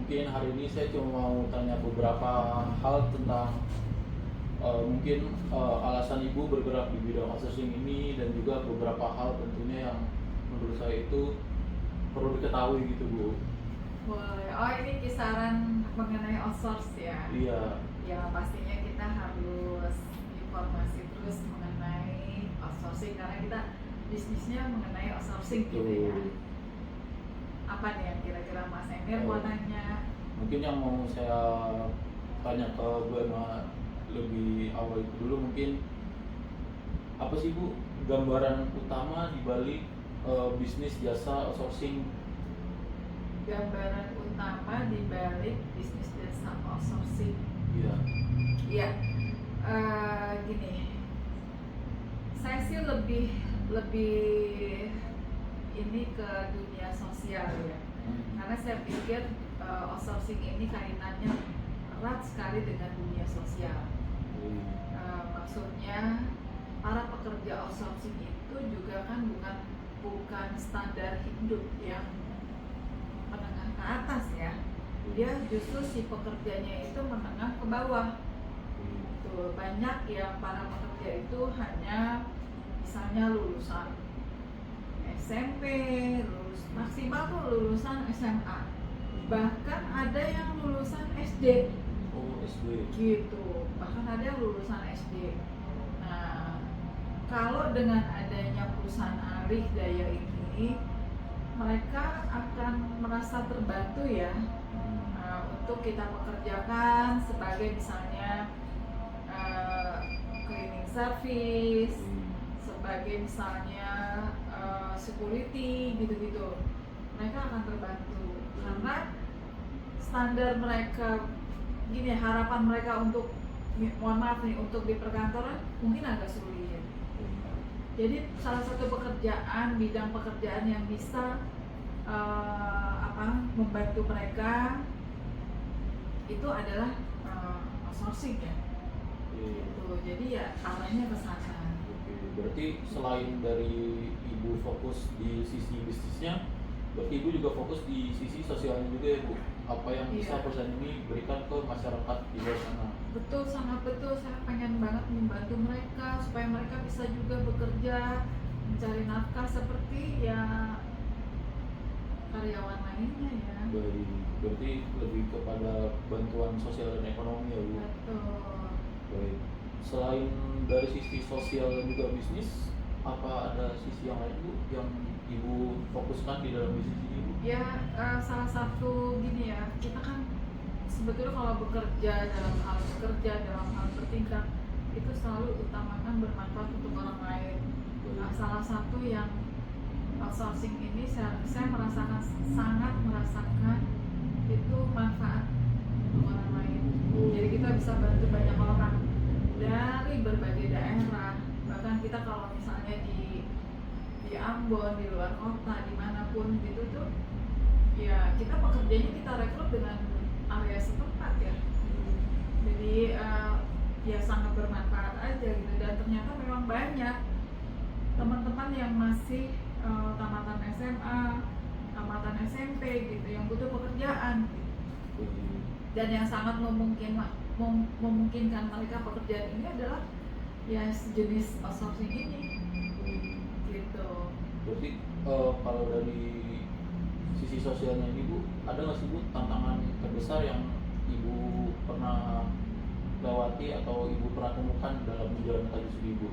Mungkin hari ini saya cuma mau tanya beberapa hal tentang mungkin alasan Ibu bergerak di bidang outsourcing ini dan juga beberapa hal tentunya yang menurut saya itu perlu diketahui gitu Bu. Boleh. Oh, ini kisaran mengenai outsource ya? Iya. Ya, pastinya kita harus informasi terus mengenai outsourcing karena kita bisnisnya mengenai outsourcing gitu ya. Apa nih yang kira-kira Mas Emir mau tanya? Mungkin yang mau saya tanya ke Bu Emma lebih awal itu dulu, mungkin apa sih Bu gambaran utama di balik bisnis jasa outsourcing? Gambaran utama di balik bisnis jasa outsourcing. Iya. Iya. Gini, saya sih lebih ini ke dunia sosial ya. Karena saya pikir outsourcing ini kaitannya erat sekali dengan dunia sosial. Maksudnya para pekerja outsourcing itu juga kan bukan standar hidup yang menengah ke atas ya. Dia justru si pekerjanya itu menengah ke bawah. Tuh, banyak yang para pekerja itu hanya misalnya lulusan SMP, maksimal tuh lulusan SMA. Bahkan ada yang lulusan SD. Oh, SD. Gitu. Bahkan ada yang lulusan SD. Nah, kalau dengan adanya perusahaan alih daya ini, mereka akan merasa terbantu ya untuk kita pekerjakan sebagai misalnya cleaning service, sebagai misalnya security gitu-gitu. Mereka akan terbantu karena standar mereka gini, harapan mereka untuk mohon maaf nih untuk di perkantoran mungkin agak sulit. Jadi salah satu bidang pekerjaan yang bisa membantu mereka itu adalah outsourcing ya. Gitu. Jadi ya arahnya ke sana. Berarti selain dari Ibu fokus di sisi bisnisnya, berarti Ibu juga fokus di sisi sosialnya juga ya Bu? Apa yang bisa perusahaan ini berikan ke masyarakat di luar sana? Betul, sangat betul. Saya pengen banget membantu mereka supaya mereka bisa juga bekerja, mencari nafkah seperti ya karyawan lainnya ya. Berarti lebih kepada bantuan sosial dan ekonomi ya Bu? Betul. Baik. Selain dari sisi sosial dan juga bisnis, apa ada sisi yang lain Bu yang Ibu fokuskan di dalam bisnis ini Bu? Ya, salah satu gini ya, kita kan sebetulnya kalau bekerja dalam hal bertindak itu selalu utamakan bermanfaat untuk orang lain. Nah, salah satu yang outsourcing ini saya sangat merasakan itu manfaat untuk orang lain. Jadi kita bisa bantu banyak orang dari berbagai daerah. Bahkan kita kalau misalnya di Ambon, di luar kota, dimanapun gitu tuh, ya kita pekerjanya kita rekrut dengan area setempat ya. Jadi ya sangat bermanfaat aja gitu. Dan ternyata memang banyak teman-teman yang masih tamatan SMA, tamatan SMP gitu yang butuh pekerjaan. Dan yang sangat memungkinkan mereka pekerjaan ini adalah ya sejenis outsourcing ini gitu. Berarti kalau dari sisi sosialnya ini Bu, ada nggak sih Bu tantangan terbesar yang Ibu pernah lewati atau Ibu pernah temukan dalam menjalankan studi Ibu?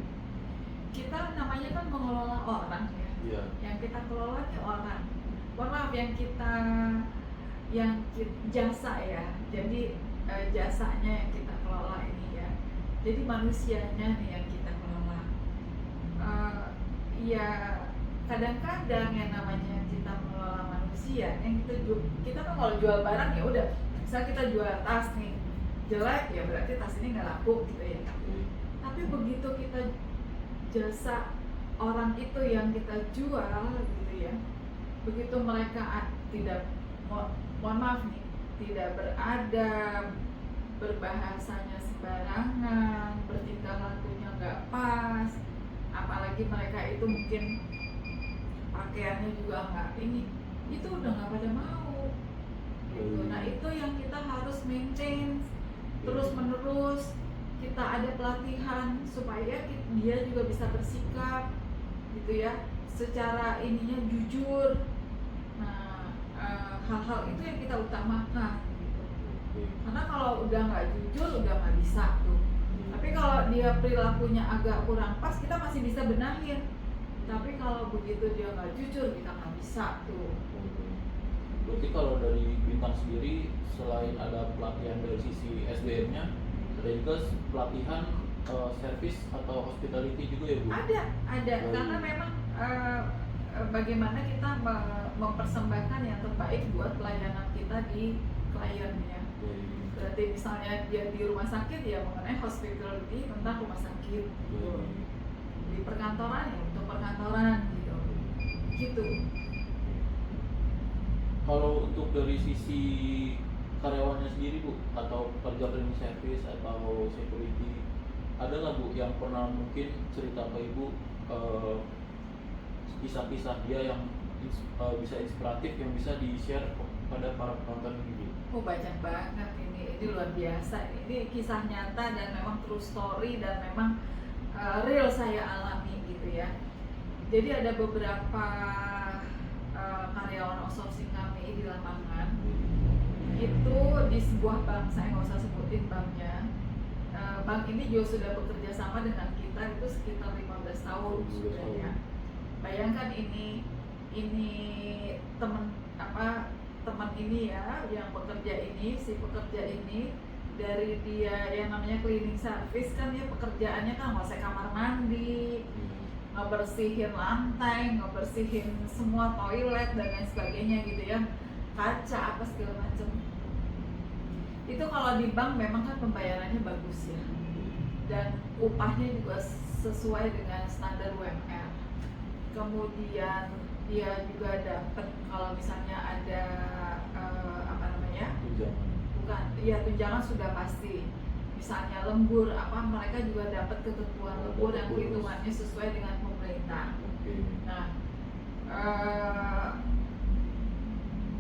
Kita namanya kan mengelola orang ya. Iya. Yang kita kelola itu orang. Maaf, yang jasa ya. Jadi jasanya yang kita kelola ini ya. Jadi manusianya nih yang kita kelola. Ya kadang-kadang yang namanya kita mengelola manusia, yang kita kan kalau jual barang ya udah, misal kita jual tas nih jelek ya berarti tas ini nggak laku gitu ya. Tapi begitu kita jasa orang itu yang kita jual gitu ya, begitu mereka tidak mohon maaf nih, tidak beradab, berbahasanya sembarangan, bertingkah lakunya nggak pas, apalagi mereka itu mungkin pakaiannya juga nggak ini, itu udah nggak pada mau gitu. Nah itu terus maintain, terus menerus kita ada pelatihan supaya dia juga bisa bersikap gitu ya, secara ininya jujur. Nah, hal-hal itu yang kita utamakan gitu. Karena kalau udah nggak jujur udah nggak bisa tuh. Tapi kalau dia perilakunya agak kurang pas, kita masih bisa benahin. Tapi kalau begitu dia nggak jujur, kita nggak bisa tuh. Berarti kalau dari Bintang sendiri, selain ada pelatihan dari sisi SDM-nya, ada juga pelatihan service atau hospitality juga ya Bu? Ada. Karena memang bagaimana kita mempersembahkan yang terbaik buat pelayanan kita di kliennya. Berarti misalnya dia di rumah sakit, ya mengenai hospitality tentang rumah sakit gitu. Di perkantoran ya untuk perkantoran gitu. Kalau untuk dari sisi karyawannya sendiri Bu, atau pekerja cleaning service atau security, ada nggak Bu yang pernah mungkin cerita ke Ibu kisah-kisah dia yang bisa inspiratif yang bisa di-share kepada para penonton ini? Oh, banyak banget ini luar biasa. Ini kisah nyata dan memang true story dan memang real saya alami gitu ya. Jadi ada beberapa karyawan outsourcing kami di lapangan itu di sebuah bank, saya nggak usah sebutin banknya. Bank ini juga sudah bekerja sama dengan kita itu sekitar 15 tahun sudah ya. Bayangkan ini teman ini ya yang bekerja ini, si pekerja ini dari dia yang namanya cleaning service kan ya, pekerjaannya kan ngosek kamar mandi, ngebersihin lantai, ngebersihin semua toilet dan lain sebagainya gitu ya, kaca apa segala macam. Itu kalau di bank memang kan pembayarannya bagus ya, dan upahnya juga sesuai dengan standar UMR. Kemudian dia juga dapat kalau misalnya ada tunjangan sudah pasti. Misalnya lembur mereka juga dapat ketentuan lembur yang hitungannya sesuai dengan pemerintah. Nah,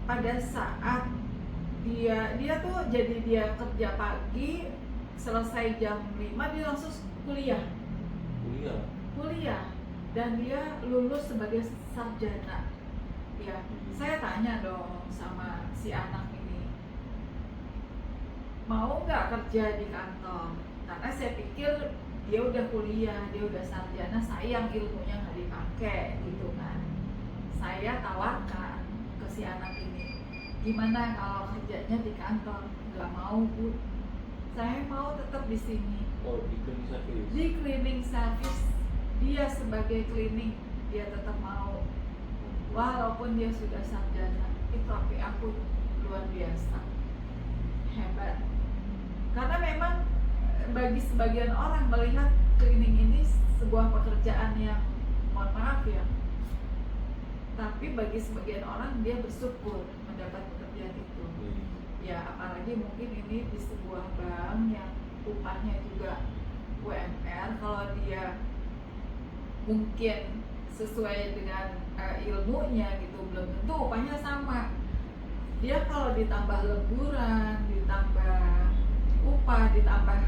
pada saat dia tuh jadi dia kerja pagi, selesai jam 5 dia langsung kuliah dan dia lulus sebagai sarjana ya. Saya tanya dong sama si anak ini, mau nggak kerja di kantor? Karena saya pikir dia udah kuliah, dia udah sarjana, sayang ilmunya nggak dipakai gitu kan. Saya tawarkan ke si anak ini, gimana kalau kerjanya di kantor? Nggak mau Bu, saya mau tetap di sini. Oh, di cleaning service. Di cleaning service, dia sebagai cleaning dia tetap mau, walaupun dia sudah sarjana. Itu aku luar biasa, hebat. Karena memang bagi sebagian orang melihat cleaning ini sebuah pekerjaan yang, mohon maaf ya, tapi bagi sebagian orang dia bersyukur mendapat pekerjaan itu. Ya apalagi mungkin ini di sebuah bank yang upahnya juga UMR. Kalau dia mungkin sesuai dengan ilmunya gitu, belum tentu upahnya sama. Dia kalau ditambah lemburan, ditambah upah, ditambah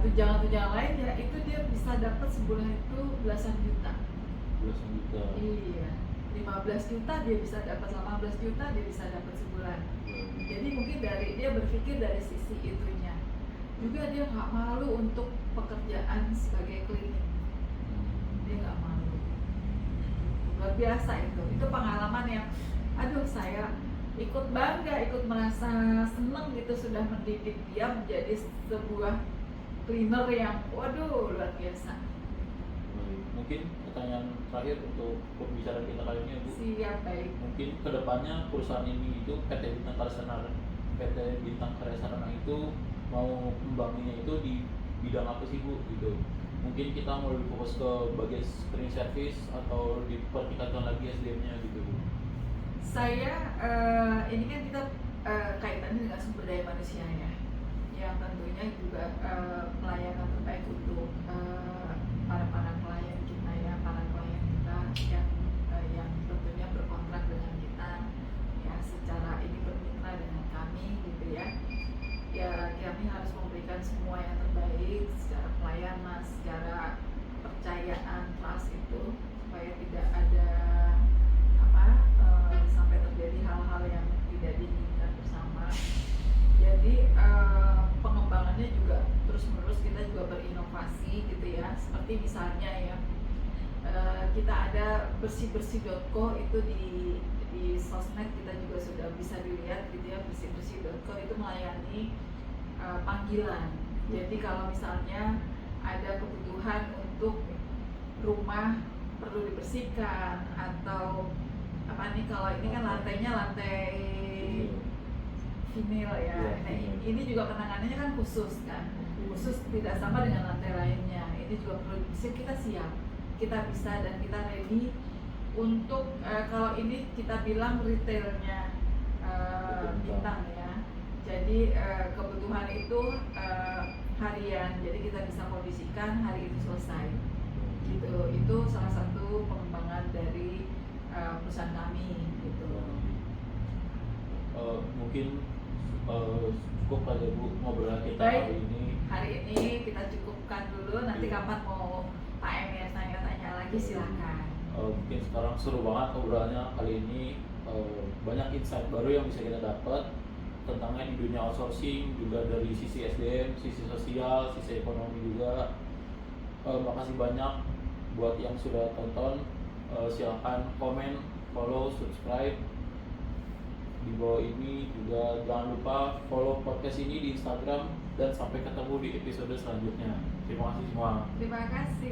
tunjangan-tunjangan lainnya, itu dia bisa dapat sebulan itu belasan juta. Iya, 15 juta dia bisa dapat, 18 juta dia bisa dapat sebulan. Jadi mungkin dia berpikir dari sisi itunya. Juga dia nggak malu untuk pekerjaan sebagai cleaning. Dia nggak malu. Luar biasa itu pengalaman yang saya ikut bangga, ikut merasa senang gitu, sudah mendidik dia menjadi sebuah cleaner yang luar biasa. Mungkin pertanyaan terakhir untuk pembicaraan kita kali ini, Bu. Siap, baik. Mungkin kedepannya perusahaan ini itu PT Bintang Karya Sarana itu mau membangunnya itu di bidang apa sih Bu gitu? Mungkin kita mau lebih fokus ke bagian cleaning service atau dipertingkatkan lagi SDM-nya gitu Bu? Saya ini kan kita kaitannya dengan sumber daya manusia ya, yang tentunya juga pelayanan terbaik untuk para klien kita ya, para klien kita yang tentunya berkontrak dengan kita ya, secara ini bermitra dengan kami gitu ya. semua yang terbaik secara pelayanan, secara percayaan, trust itu, supaya tidak ada sampai terjadi hal-hal yang tidak diinginkan bersama. Jadi pengembangannya juga terus-menerus, kita juga berinovasi gitu ya. Seperti misalnya ya, kita ada bersih-bersih.co itu di sosmed kita juga sudah bisa dilihat gitu ya. Bersih-bersih.co itu melayani panggilan. Jadi kalau misalnya ada kebutuhan untuk rumah perlu dibersihkan, atau apa nih, kalau ini kan lantainya lantai vinil ya. Nah, ini juga penanganannya kan khusus kan, khusus, tidak sama dengan lantai lainnya. Ini juga perlu dibersih, kita siap, kita bisa dan kita ready untuk kalau ini kita bilang retailnya bintang ya. Jadi kebutuhan itu harian, jadi kita bisa kondisikan hari itu selesai gitu. Itu salah satu pengembangan dari perusahaan kami gitu. Mungkin cukup aja Bu ngobrol kita Baik, hari ini. Hari ini kita cukupkan dulu. Nanti kapan mau Pak MS tanya-tanya lagi silakan. Mungkin sekarang seru banget obrolannya kali ini. Banyak insight baru yang bisa kita dapat tentangnya di dunia outsourcing, juga dari sisi SDM, sisi sosial, sisi ekonomi juga. Makasih banyak buat yang sudah tonton. Silahkan komen, follow, subscribe di bawah ini. Juga jangan lupa follow podcast ini di Instagram, dan sampai ketemu di episode selanjutnya. Terima kasih semua. Terima kasih.